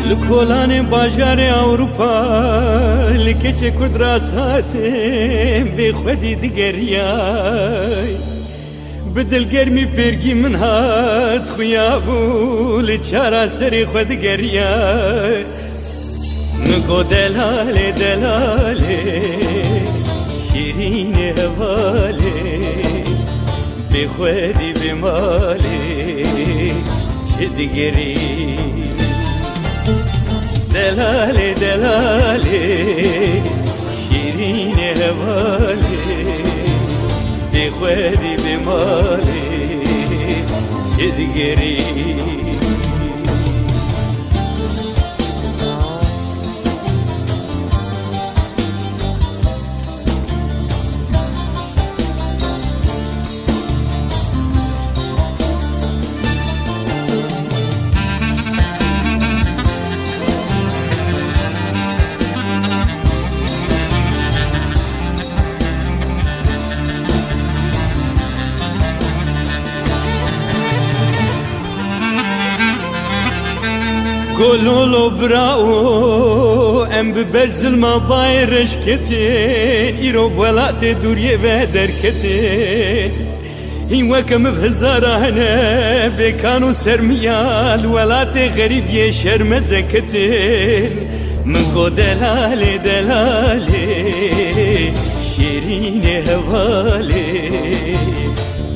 لکولان باجار اوروپا لکچه کرد راساته به خودی دگریای بدل گرمی پرگی من هات خویابو لچارا سری خود گریای نگو دلاله دلاله شیرین هواله به خودی به ماله چه دگری دلاله دلاله شیرین هواله به خودی به ماله چه دگری گلولو براو ام ببزل ما بايرش كتين ايرو بولات دوريه و دركتين هين وكم بهزاره هنا بكانو سرميال ولات غريب يشرم زكتين منكو دلالي دلالي شيرين هوالي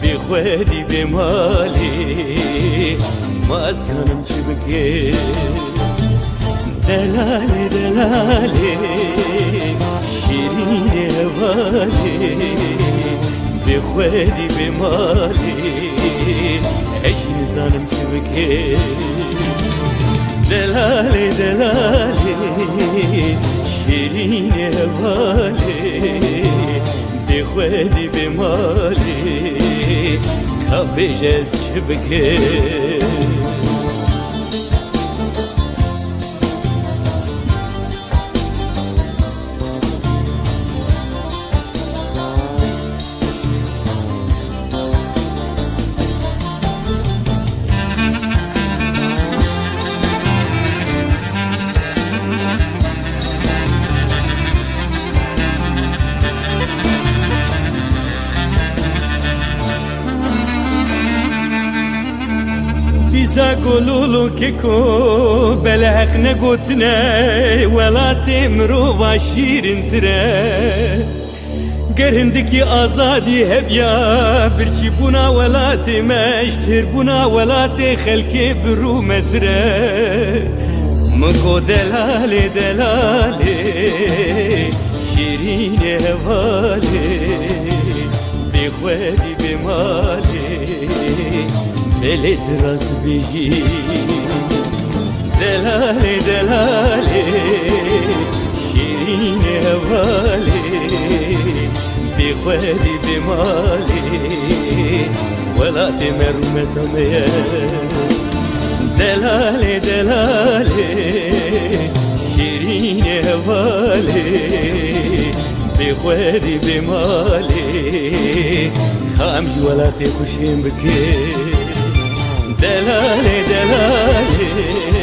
بخودي بمالي ما أزكانم شبكي دلالي دلالي شيرين هوالي بخودي بمالي هجي نزانم شبكي دلالي دلالي شيرين هوالي بخودي بمالي كابيجز شبكي بيزا قولولو كيكو بلحق نقوتنا ولا تمرو باشير انترا قرهندكي آزادي هبيا برشي بونا ولا تمشتر بونا ولا تخلكي برو مدرا مكو دلالي دلالي شيرين هوالي بخوالي بمالي بلد راس بيجي دلالي دلالي شيرين هوالي بخوالي بمالي ولا تمر متمية دلالي دلالي شيرين هوالي بخوالي بمالي خامج ولا تخشين بكي دلالي دلالي